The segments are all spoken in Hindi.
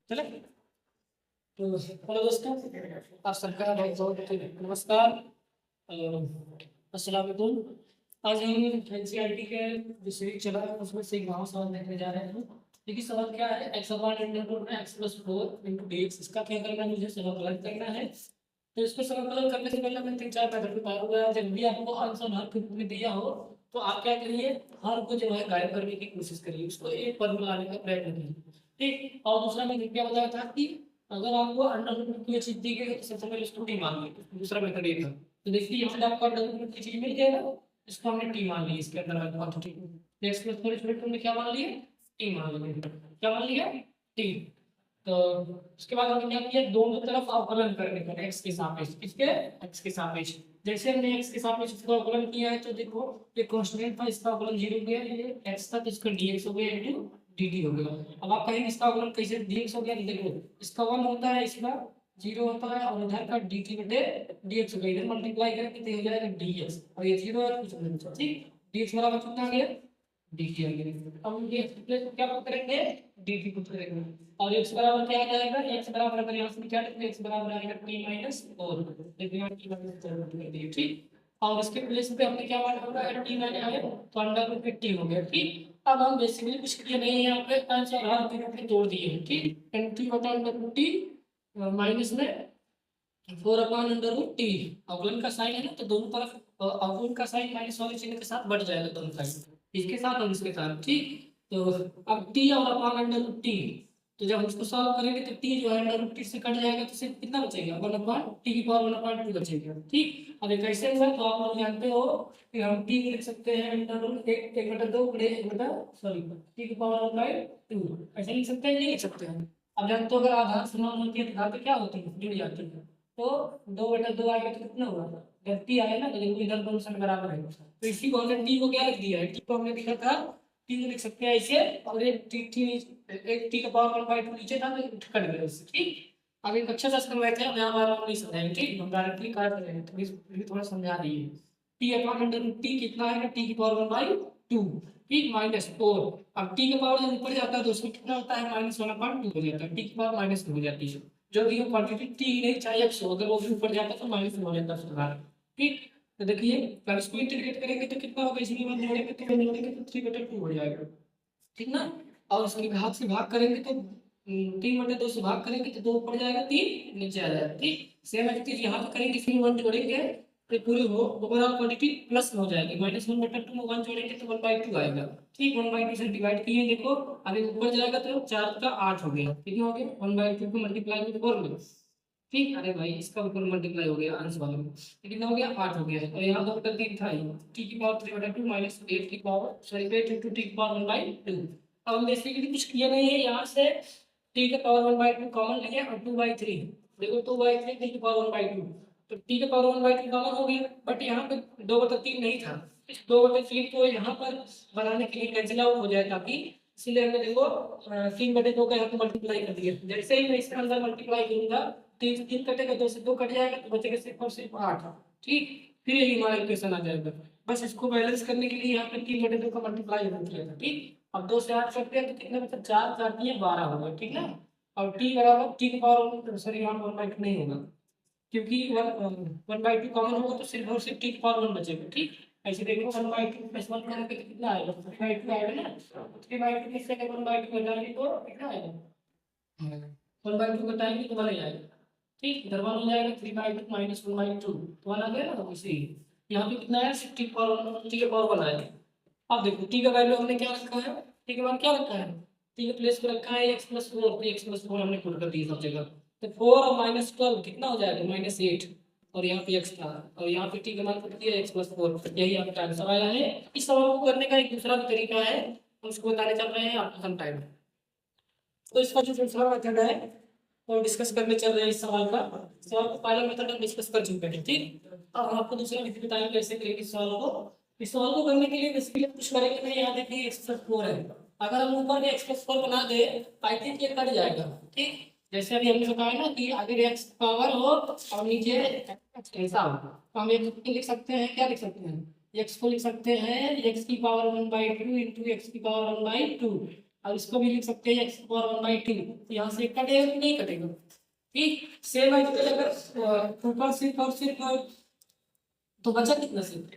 चले तो हेलो दोस्तों, आप सबका बहुत बहुत नमस्कार। अस्सलाम वालेकुम। आज हम एनसीईआरटी के जो सीरीज चला है उसमें से 11वां सवाल देखने जा रहे हैं। देखिए सवाल क्या है, एक्स अपॉन अंडर रूट में x plus 4 into D x, इसका क्या करना है, मुझे समाकलन करना है। तो इसको समाकलन करने से पहले मैं 3-4 मेथड बताऊंगा। जब भी आपको आंसर हर के रूप में दिया हो तो आप क्या करिए, हर को जो है गायब करने की कोशिश करिए, उसको एक पद में लाने का प्रयत्न करिए। ठीक। और दूसरा मैंने क्या बताया था कि अगर आपको अंडर रूट में कोई चीज दी गई है तो सबसे पहले उसको टी मान ली। दूसरा मेथड ये था। तो देखिए यहाँ से आपको अंडर रूट की चीज मिल गया ना, इसको हमने टी मान ली। इसके अंदर क्वांटिटी एक्स प्लस 4 इसमें हमने क्या मान लिया, टी मान लिया। क्या मान लिया, टी। तो उसके बाद हमने क्या किया, दोनों तरफ अवकलन करने का एक्स के सापेक्ष, किसके, एक्स के सापेक्ष। जैसे हमने एक्स के सापेक्ष इसका अवकलन किया है तो देखो ये कांस्टेंट था, इसका अवकलन 0 गया, ये एक्स था तो इसका dx हो गया इनटू dt हो गया। अब आप कहेंगे इसका अवकलन कैसे dx हो गया, देखो इसका 1 होता है, इसका 0 होता है और इधर का dt बटे dx हो गया। इधर मल्टीप्लाई करेंगे तो हो जाएगा dx और ये 0 है कुछ नहीं, ठीक। dx बराबर कितना आ गया, dt आ गया। अब हम dx की प्लेस में क्या पुट करेंगे, dt पुट करेंगे और x बराबर क्या आ जाएगा, x बराबर अगर यहाँ से क्या लिखेंगे, x बराबर आएगा t माइनस 4, देखिए यहाँ t माइनस 4 कर दिए, ठीक। और इसके प्लेस पे हमने क्या मान होगा, अगर t मैंने आया तो अंडर रूट में t हो गया, ठीक। अब हम बेसिकली कुछ किया नहीं है, यहाँ पे आंसर हर के रूप में तोड़ दिए हैं, ठीक। एन टी बटा अंडर रूट टी माइनस में 4 अपॉन अंडर रूट टी। अवकलन का साइन है ना, तो दोनों तरफ अवकलन का साइन माइनस वाले चिन्ह के साथ बढ़ जाएगा दोनों साइड, इसके साथ और इसके साथ, ठीक। तो अब टी और अपॉन अंडर रूट टी, तो जब हम इसको सॉल्व करेंगे तो टी जो है अंडर रूट टी से कट जाएगा तो सिर्फ कितना बचेगा, 1 अपॉन टी की पावर 1 अपॉन 2 बचेगा, ठीक। अब ये कैसे हुआ तो आप लोग जानते हो कि हम टी लिख सकते हैं अंडर रूट 1/2 बटे 1 बटा सॉरी टी की पावर 1/2, ऐसे लिख सकते हैं, नहीं लिख सकते हैं। अब जानते हो अगर आधार समान होती है तो घात क्या होती है, जुड़ जाती है। तो 2/2 आएगा तो कितना हुआ, जब टी आया ना तो देखो इधर दोनों साइड बराबर है, तो इसी को हमने टी को क्या लिख दिया है, टी को हमने लिखा था, टी को लिख सकते हैं ऐसे, और एक टी का पावर 1/2 नीचे था तो कट गया उससे, ठीक। अब एक अच्छा सा समझ थे, मैं हमारा नहीं समझाएंगे, ठीक। हम डायरेक्टली कर रहे हैं तो भी थोड़ा समझा दिए। T upon under root T कितना है, टी की पावर 1/2, ठीक, माइनस 4। अब टी का पावर जब ऊपर जाता है तो उसमें कितना होता है, -1/2 हो जाता है, टी की पावर -2 हो जाती है। जो भी क्वांटिटी टी नहीं चाहे एक्स हो, अगर वो भी ऊपर जाता है तो माइनस हो जाता है उसका, ठीक। तो देखिए अगर इसको इंटीग्रेट करेंगे तो कितना होगा, इसमें 1 जोड़ेंगे तो 1 जोड़ेंगे तो 3/2 हो जाएगा, ठीक ना। और उसके घात से भाग करेंगे तो 3/2 से भाग करेंगे तो 2 ऊपर जाएगा, 3 नीचे आ जाएगा, ठीक। सेम एक्टिविटी यहाँ पे करेंगे, फिर 1 जोड़ेंगे तो पूरी हो ओवरऑल क्वांटिटी प्लस में हो जाएगी, -1/2 में 1 जोड़ेंगे तो 1/2 आएगा, ठीक। 1/2 से डिवाइड किए, देखो अभी ऊपर जाएगा तो 4 का 8 हो गया, कितना हो गया, 1/2 को मल्टीप्लाई में 4 में, ठीक। अरे भाई इसका ऊपर मल्टीप्लाई हो गया आंसर वाले में, तो कितना हो गया, 8 हो गया। और यहाँ 2 का 3 था, टी की पावर 3/2 माइनस 8 की पावर सॉरी 8 इंटू टी की पावर 1/2। अब हम बेसिकली कुछ किया नहीं है, यहाँ से टी का पावर 1/2 कॉमन लिया और 2/3, देखो 2/3 टी की पावर 1/2, तो टी का पावर 1/2 कॉमन हो गया, बट यहाँ पे 2/3 नहीं था, इस 2/3 को यहाँ पर बनाने के लिए कैंसिल आउट हो जाए ताकि, इसलिए हमने देखो 3/2 का यहाँ पे मल्टीप्लाई कर दिया। जैसे ही मैं इसके अंदर मल्टीप्लाई करूंगा 3 से 3 कटेगा, 2 से 2 कट जाएगा तो बचेगा सिर्फ और सिर्फ 8, ठीक। फिर यही हमारा इक्वेशन आ जाएगा। बस इसको बैलेंस करने के लिए यहाँ पे 3/2 का मल्टीप्लाई किया था, ठीक। अब 2 से 8 करते हैं तो कितने बचा, 4 4 दिए 12 होगा, ठीक ना। और टी बराबर टी की पावर सॉरी यहाँ 1/2 नहीं होगा, क्योंकि 1/2 कॉमन होगा तो सिर्फ और सिर्फ टी की पावर 1 बचेगा, ठीक। ऐसे देखो 1/2 प्लस 1 करेंगे तो कितना आएगा, 3/2 आएगा ना, 3/2 में से अगर 1/2 घटाएंगे तो कितना आएगा, 1/2 घटाएंगे तो 1 ही आएगा, ठीक। इधर 1 हो जाएगा, 3/2 माइनस 1/2 तो 1 आ गया ना, इसी यहाँ पे कितना है, 60 की पावर टी के पावर 1 आएगा। अब देखो टी का वैल्यू हमने क्या रखा है, टी के मान क्या रखा है, टी के प्लेस पे रखा है x+4, x+4 हमने पुट कर दिया सब जगह, तो 4 और -12 कितना हो जाएगा, -8, और यहाँ पे x था और यहाँ पे टी का मान पुट दिया x+4, यही आपका आंसर आया है। इस सवाल को करने का एक दूसरा भी तरीका है, हम उसको बताने चल रहे हैं आपको सम टाइम। तो इसका जो दूसरा मेथड है वो डिस्कस करने चल रहे हैं। इस सवाल का, सवाल को पहला मेथड हम डिस्कस कर चुके हैं, ठीक। अब हम आपको दूसरा विधि बताएंगे कैसे करेंगे इस सवाल को। इस सवाल को करने के लिए बेसिकली कुछ करेंगे नहीं, यहाँ देखिए x+4 है, अगर हम ऊपर में x+4 बना दे आई थिंक ये कट जाएगा, ठीक। जैसे अभी हमने बताया ना कि अगर x पावर हो और नीचे ऐसा हो तो हम एक लिख सकते हैं, क्या लिख सकते हैं, x को लिख सकते हैं x की पावर 1/2 इंटू x की पावर 1/2, और इसको भी लिख सकते हैं x पावर 1/2। तो यहाँ से कटेगा कि नहीं कटेगा? ठीक, सेम है अगर ऊपर सिर्फ और सिर्फ तो बचा कितना सिर्फ?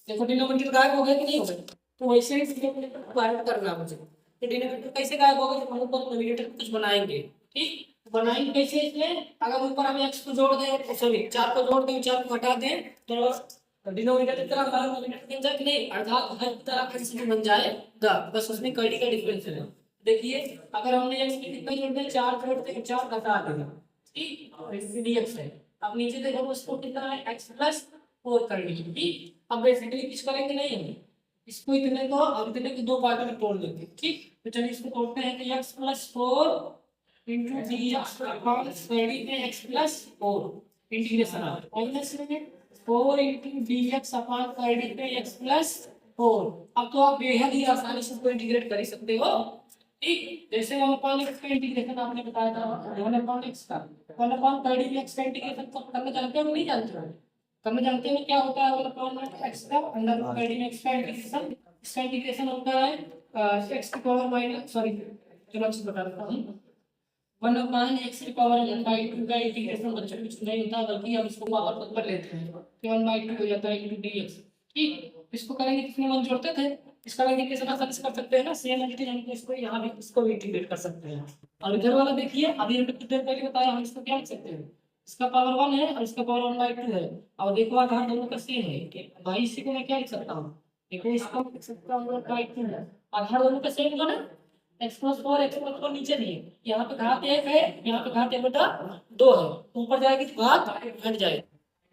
देखो डिनोमिनेटर गायब हो गया कि नहीं हो गया? तो वैसे ही डिनोमिनेटर गायब करना है मुझे। तो डिनोमिनेटर कैसे गायब होगा? जब हम ऊपर न्यूमरेटर कुछ बनाएंगे, ठीक, बनाएंगे कैसे? इसमें अगर ऊपर हम x को जोड़ दें, सॉरी 4 को जोड़ दें, 4 को हटा दें, तो डिनोमिनेटर की तरह हमारा न्यूमरेटर बन जाए कि नहीं? अर्थात हर तरह का x बन जाएगा, बस उसमें कड़ी का डिफरेंस है। देखिए अगर हमने x में कितना जोड़ दें, 4 जोड़ दें, 4 घटा देंगे, ठीक, और इसमें dx है। अब नीचे देखो उसको कितना है, x प्लस 4 कर लीजिए, ठीक। अब बेसिकली किस करेंगे नहीं, इसको इतने को और इतने को दो पार्ट में तोड़ देंगे, ठीक। तो चलिए इसको तोड़ते हैं, तो x plus 4 into dx upon square में x प्लस 4 इंटीग्रेशन माइनस में 4 इंटू dx अपॉन स्क्वायर में x प्लस 4। अब तो आप बेहद ही आसानी से इसको इंटीग्रेट कर ही सकते हो, ठीक। जैसे 1 अपॉन x का इंटीग्रेशन आपने बताया था, 1 अपॉन x का 1 अपॉन स्क्वायर में x का इंटीग्रेशन करना जानते हो नहीं जानते हो? करना जानते हैं क्या होता है? 1 अपॉन x का अंडर स्क्वायर में x का इंटीग्रेशन, इसका इंटीग्रेशन होता है x की पावर माइनस, सॉरी चलो अच्छे बता देता हूं, 1 अपॉन x की पावर 1/2 का इंटीग्रेशन बच्चों कुछ नहीं होता, बल्कि हम इसको पावर पर लेते हैं तो 1/2 हो जाता है इनटू dx, ठीक। इसको करेंगे किसमें 1 जोड़ते थे, इसका इंटीग्रेशन आसानी से कर सकते हैं ना, सेम एंटिटी यानी कि इसको यहां भी इसको भी इंटीग्रेट कर सकते हैं। और इधर वाला देखिए, अभी हमने कुछ देर पहले बताया, हम इसको क्या लिख सकते हैं, इसका पावर 1 है और इसका पावर 1/2 है। और देखो आधार दोनों का सेम है कि भाई इसी को मैं क्या लिख सकता हूं, देखो इसको लिख सकता हूं 1/2 है, आधार दोनों का सेम है ना, x प्लस 4 नीचे नहीं है, यहाँ पे घात 1 है, यहाँ पे घात 1/2 है, ऊपर जाएगी तो घात घट जाएगी,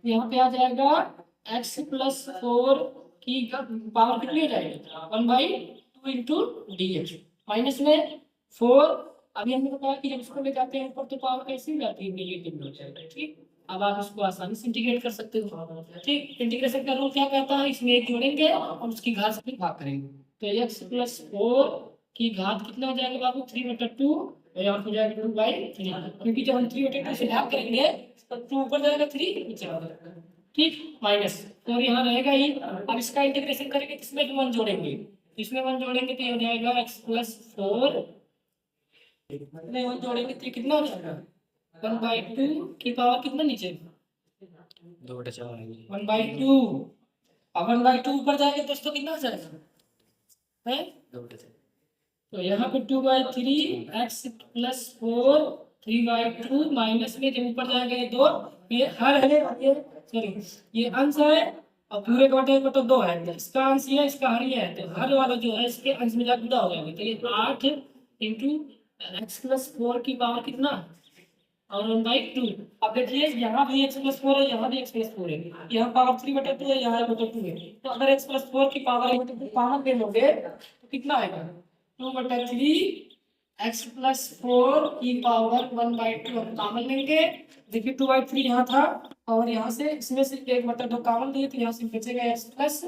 यहाँ पे आ जाएगा x प्लस 4 की पावर कितनी हो जाएगी 1/2 इंटू dx माइनस में 4। अभी हमने बताया कि जब इसको ले जाते हैं ऊपर तो पावर कैसे जाती है, नेगेटिव हो जाएगा, ठीक। अब आप इसको आसानी से इंटीग्रेट कर सकते हो, ठीक। इंटीग्रेशन का रूल क्या कहता है, इसमें एक जोड़ेंगे और उसकी घात से भाग करेंगे, तो x प्लस 4 की घात कितना हो जाएगा बाबू 3/2 और हो जाएगा 2/3, क्योंकि जब हम 3/2 से भाग करेंगे तो 2 ऊपर जाएगा 3 नीचे आ जाएगा, ठीक, माइनस तो यहाँ रहेगा ही। अब इसका इंटीग्रेशन करेंगे, इसमें भी 1 जोड़ेंगे, इसमें 1 जोड़ेंगे तो ये हो जाएगा x प्लस 4 में 1 जोड़ेंगे तो कितना हो जाएगा 1/2 की पावर कितना नीचे 1/2। अब 1/2 ऊपर जाएगा दोस्तों कितना हो जाएगा है, तो यहाँ पे 2/3 x प्लस 4 3/2 माइनस में जब ऊपर जाएगा ये 2, ये हर है, ये सॉरी ये अंश है और पूरे का बटा 2 है, इसका अंश ये है, इसका हर ये है, तो हर वाला जो है इसके अंश में जाकर जुड़ा हो जाएगा, तो ये 8 इंटू x प्लस 4 की पावर कितना और 1/2। अब देखिए यहाँ भी x प्लस 4 है, यहाँ भी x प्लस 4 है, यहाँ पावर 3/2 है, यहाँ 2 है, तो अगर x प्लस 4 की पावर कॉमन ले लोगे तो कितना आएगा 2/3 x प्लस 4 की पावर 1/2 हम कॉमन लेंगे, देखिए 2/3 यहाँ था और यहाँ से इसमें से 1/2 कॉमन लिए तो यहाँ से बचेगा x प्लस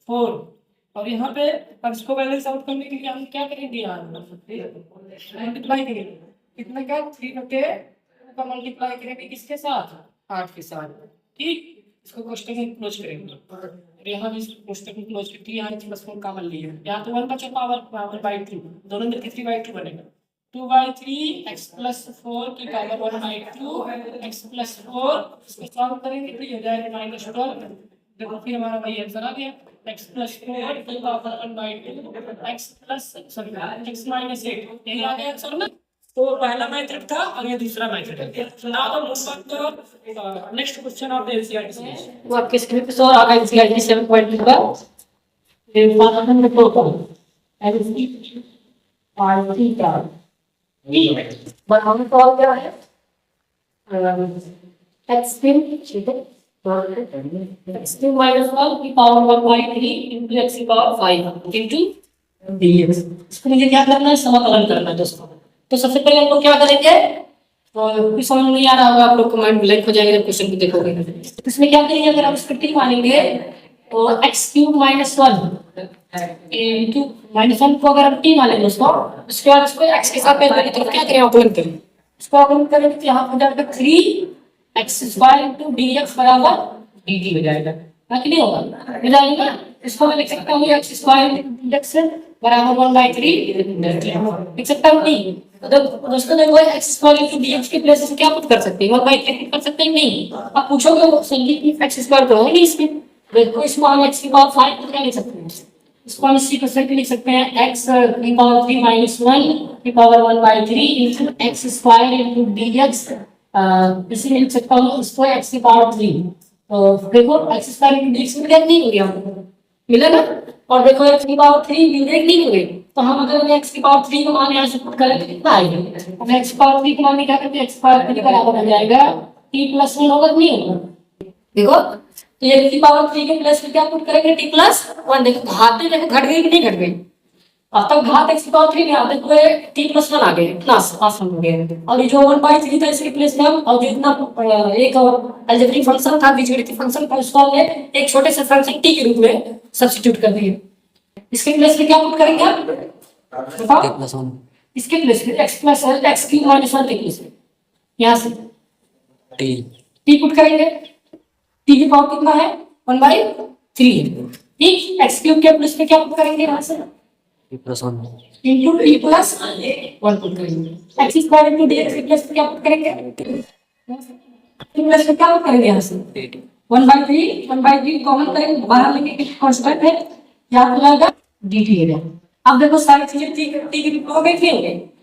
4। और यहाँ पे अब इसको बैलेंस आउट करने के लिए हम क्या करेंगे, यहाँ मल्टीप्लाई करेंगे, कितने का 3/2 का मल्टीप्लाई करेंगे किसके साथ 8 के साथ, ठीक। इसको कोष्टक में क्लोज करेंगे, यहाँ भी कोष्टक में क्लोज करके यहाँ x प्लस 4 कॉमन लिए, यहाँ तो 1 बचा पावर 1/2, दोनों मिलकर 3/2 बनेगा, 2/3 x प्लस 4 की पावर 1/2 x प्लस 4, इसको सॉल्व करेंगे तो ये हो जाएगा -12। देखो फिर हमारा वही आंसर आ गया, x प्लस 4 की power 1/2 x plus sorry x minus 8, यही आ गया आंसर ना। तो पहला मेथड था और ये दूसरा मेथड है। Now the most next question of the NCERT series, वो आपके स्क्रीन पे शो आ रहा है एनसीईआरटी 7.2 का ये फंक्शन में टोटल एनसीईआरटी का पर हम सॉल्व क्या है x ठीक है, x माइनस 1 की पावर 1/3 into x की पावर 5 into dx। इसको मुझे क्या करना है, समाकलन करना है दोस्तों। तो सबसे पहले हम लोग क्या करेंगे, तो समझ नहीं आ रहा होगा आप लोग, कमेंट ब्लैंक हो जाएगा जब क्वेश्चन को देखोगे, तो इसमें क्या करेंगे, अगर हम इसको टी मानेंगे तो x³ - 1 इनटू -1 को अगर हम टी मान लें दोस्तों, उसके बाद इसको x के साथ पहले की तरफ क्या करें अवकलन करें, इसको अवकलन करेंगे तो यहाँ हो जाएगा 3x² * dx = dt हो जाएगा, ना कि नहीं होगा, हो जाएगा। इसको मैं लिख सकता हूँ एक्स स्क्वायर इंडेक्स बराबर 1/3 लिख सकता हूँ नहीं। तो दोस्तों देखो एक्स स्क्वायर इंटू डीएक्स की प्लेस से क्या पुट कर सकते हैं 1/3 पुट कर सकते हैं नहीं। आप पूछोगे सही एक्स स्क्वायर तो है नहीं इसमें, देखो स्मॉल एक्स की पावर 5 क्या लिख सकते हैं, इसको हम इसी क्वेश्चन पे लिख सकते हैं एक्स की पावर 3 माइनस 1 की power 1/3 into X square into dx. इसी में लिख सकता हूँ इसको एक्स की पावर 3। तो देखो एक्स स्क्वायर इंटू डीएक्स में क्या नहीं हो गया मिला ना, और देखो एक्स की पावर 3 डिवाइड नहीं हो गई, तो हम अगर एक्स की पावर 3 को मान यहाँ से पुट करें तो कितना आएगा, हम एक्स की पावर 3 को मान क्या करते हैं एक्स पावर 3 बराबर हो जाएगा t प्लस 1 होगा नहीं होगा। देखो तो ये की पावर 3 के प्लस में क्या पुट करेंगे t प्लस 1। देखो घात देखो घट गई कि नहीं घट गई, अब तक घात x की पावर 3 में आते हुए t प्लस 1 आ गए प्लस आसान हो गया। और ये जो 1/3 था इसके प्लेस में हम और जो इतना एक और अलजेब्रिक फंक्शन था बीजगणितीय फंक्शन का उसको हमने एक छोटे से फंक्शन t के रूप में सब्स्टिट्यूट कर दिए। इसके प्लेस में क्या पुट करेंगे आप बताओ, इसके प्लेस में x प्लस x की माइनस 1 के प्लेस में यहाँ से t पुट करेंगे, t की पावर कितना है 1/3 है ठीक। x क्यूब के प्लेस में क्या पुट करेंगे यहाँ से plus 1 into t plus 1 put करेंगे, x स्क्वायर इंटू dx के प्लेस में क्या पुट करेंगे प्लस में क्या पुट करेंगे यहाँ से 1/3 कॉमन करेंगे बाहर लेके कांस्टेंट है यहाँ पे आएगा dt है। अब देखो सारी चीजें t की हो गई थी,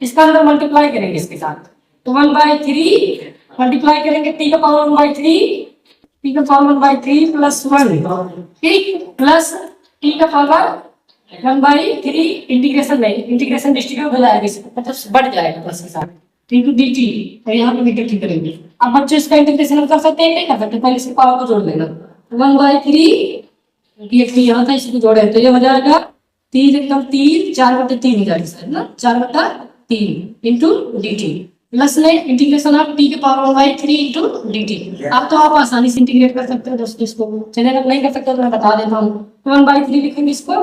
इसका अंदर मल्टीप्लाई करेंगे इसके साथ, तो 1/3 मल्टीप्लाई करेंगे t का पावर 1/3 t का पावर 1/3 प्लस 1 ठीक प्लस t का पावर 1/3 इंटीग्रेशन में इंटीग्रेशन डिस्ट्रीब्यूट हो जाएगा मतलब बढ़ जाएगा प्लस के साथ इंटू dt और यहाँ पे नेगेटिव करेंगे। अब बच्चे इसका इंटीग्रेशन कर सकते हैं नहीं कर सकते, पहले इसके पावर को जोड़ लेना 1/3 ये यहाँ था इसको जोड़े तो ये हो जाएगा 3 एकदम 3 4/3 हो जाएगा सर ना 4/3 इंटू dt प्लस में इंटीग्रेशन ऑफ t के पावर 1/3 इंटू dt। अब तो आप आसानी से इंटीग्रेट कर सकते हो दोस्तों इसको, चलिए अगर नहीं कर सकते तो मैं बता देता हूँ 1/3 लिखेंगे इसको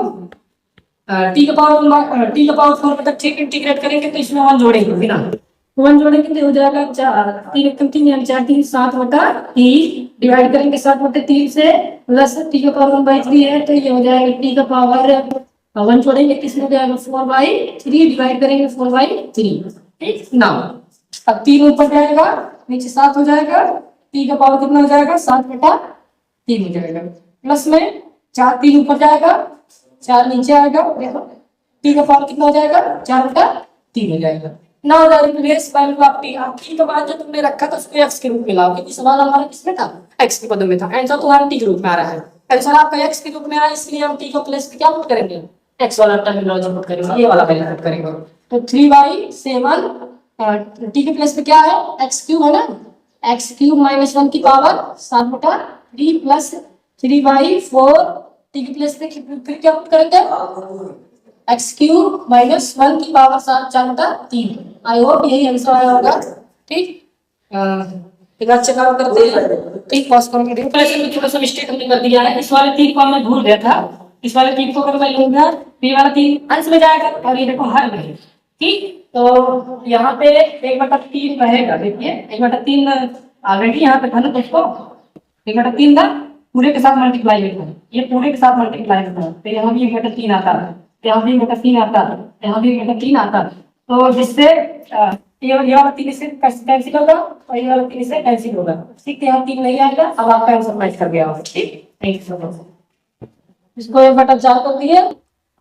t का पावर 4 तक ठीक इंटीग्रेट करेंगे तो इसमें 1 जोड़ेंगे बिना 1 जोड़ेंगे तो हो जाएगा 3 एकम 3 यानी 4 3 7/3 डिवाइड करेंगे 7/3 से प्लस t का पावर 1/3 है तो ये हो जाएगा t का पावर 1 जोड़ेंगे किसमें हो जाएगा 4/3 डिवाइड करेंगे 4/3 ठीक ना। अब 3 ऊपर जाएगा नीचे 7 हो जाएगा, t का पावर कितना हो जाएगा 7/3 हो जाएगा प्लस में 4 3 ऊपर जाएगा 4 नीचे आएगा, देखो t का पावर कितना हो जाएगा 4/3 हो जाएगा ना हो जाएगा रिप्लेस वैल्यू आप t के बाद जो तुमने रखा था उसको x के रूप में लाओ क्योंकि सवाल हमारा किसमें था x के पदों में था, आंसर तुम्हारा t के रूप में आ रहा है, आंसर आपका x के रूप में आ रहा है इसलिए हम t को प्लेस क्या पुट करेंगे x वाला टर्मिनोलॉजी पुट करेंगे, ये वाला पहले पुट करेंगे। तो 3/7 t के प्लेस पे क्या है x क्यूब है ना, x क्यूब माइनस 1 की पावर 7/3 प्लस 3/4 t के प्लेस पे फिर क्या पुट करेंगे x क्यूब माइनस 1 की पावर 4/3। आई होप यही आंसर आया होगा ठीक। एक बार चेकआउट करते हैं ठीक पॉज करेंगे, देखो पहले में थोड़ा सा मिस्टेक हमने कर दिया है, इस वाले 3 को मैं भूल गया था, इस वाले 3 को अगर मैं लूंगा तो ये वाला 3 अंश में जाएगा और ये देखो हर में ठीक। तो यहाँ पे 1/3 रहेगा, देखिए 1/3 ऑलरेडी यहाँ पे था ना दोस्तों 1/3 था पूरे के साथ मल्टीप्लाई करना, ये पूरे के साथ मल्टीप्लाई करना तो यहाँ भी 1/3 आता है, यहाँ भी 1/3 आता है, यहाँ भी 1/3 आता है, तो जिससे ये वाला 3 से कैंसिल होगा और ये वाला 3 से कैंसिल होगा ठीक। यहाँ 3 नहीं आएगा, अब आपका आंसर मैच कर गया होगा ठीक। Thank you so much. इसको 1/4 कर दिए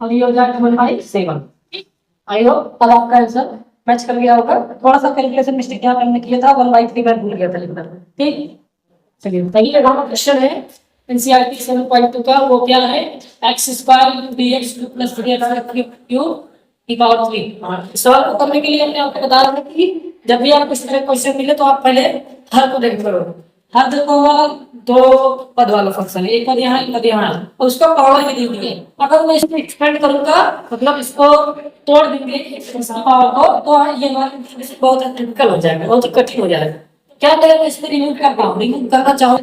और ये हो जाएगा 1/7 ठीक। आई होप अब आपका आंसर मैच कर गया होगा, थोड़ा सा कैलकुलेशन मिस्टेक यहाँ हमने किया था 1/3 मैं भूल गया था लिखना ठीक। चलिए पहले हमारा क्वेश्चन है एनसीईआरटी 7.2 का, वो क्या है x square dx plus 3x cube की पावर 3। इस सवाल को करने के लिए हमने आपको बता रखा कि जब भी आपको इस तरह क्वेश्चन मिले तो आप पहले हर को देख करो, हर देखो हुआ 2 पद वाला फंक्शन है, एक पद यहाँ एक पद यहाँ और उसका पावर भी दे दिए, अगर मैं इसको एक्सपेंड करूंगा मतलब इसको तोड़ देंगे पावर को तो ये बहुत डिफिकल्ट हो जाएगा, बहुत कठिन हो जाएगा। क्या करें मैं इसमें रिमूव कर पाऊँ, रिमूव करना चाहूँ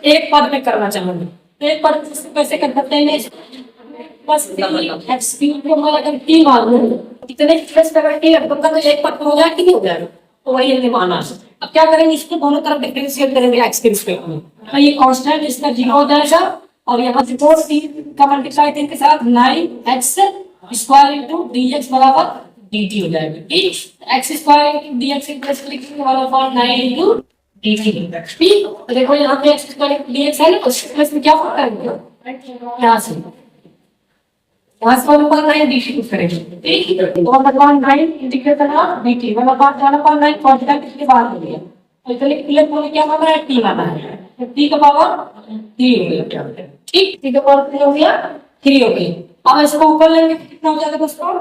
एक पद में करना चाहूंगी तो एक पद कैसे कर सकते हैं बस x क्यूब को मैं अगर t मान लूं कितने प्लस अगर t रखूंगा तो एक पद हो जाएगा कि नहीं हो जाएगा, तो वही हमने माना। अब क्या करेंगे, इसको दोनों तरफ डिफरेंशिएट करेंगे x के रिस्पेक्ट में, तो ये कांस्टेंट इसका 0 हो जाएगा और यहाँ से 4 का मल्टीप्लाई 3 के साथ 9x स्क्वायर इंटू dx बराबर dt हो जाएगा। ठीक, x स्क्वायर इंटू dx के प्लस लिखेंगे 1/9 इंटू dt। ठीक, तो देखो यहाँ पे x स्क्वायर इंटू dx है ना, उसके प्लस में क्या होता है यहाँ से 1/9 dt कुछ करेंगे। ठीक, तो 1/9 इंटीग्रेट करना dt 1/9 क्वांटिटी किसके बाहर हो गया, तो इसलिए क्लियर होने क्या माना है, t माना है, तो t का पावर 3 हो गया। ठीक, t का पावर कितना हो गया, 3 हो गया। अब इसको ऊपर लेंगे कितना हो जाएगा दोस्तों,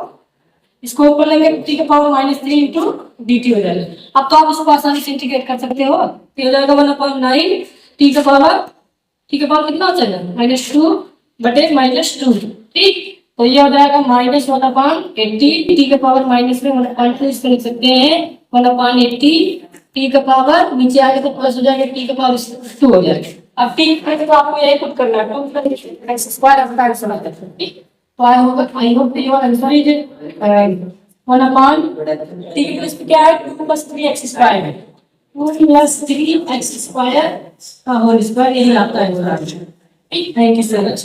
इसको ऊपर लेंगे t का पावर -3 इंटू dt हो जाएगा। अब तो आप इसको आसानी से इंटीग्रेट कर सकते हो, तो हो जाएगा 1/9 t का पावर कितना हो जाएगा -2 बटे -2। ठीक, तो ये हो जाएगा -1/80 t का पावर माइनस में 1/2 इसको लिख सकते हैं 1/80 t का पावर, नीचे आगे तो प्लस हो जाएगा t का पावर 2 हो जाएगा। अब t पे तो आपको यही पुट करना है, तो x स्क्वायर अपना आंसर आ जाएगा। ठीक, तो आई होप ये वाला आंसर इज 1/t के प्लस क्या है 2 + 3x स्क्वायर है, 2 + 3x स्क्वायर का होल स्क्वायर यही आता है। ठीक, थैंक यू सो मच।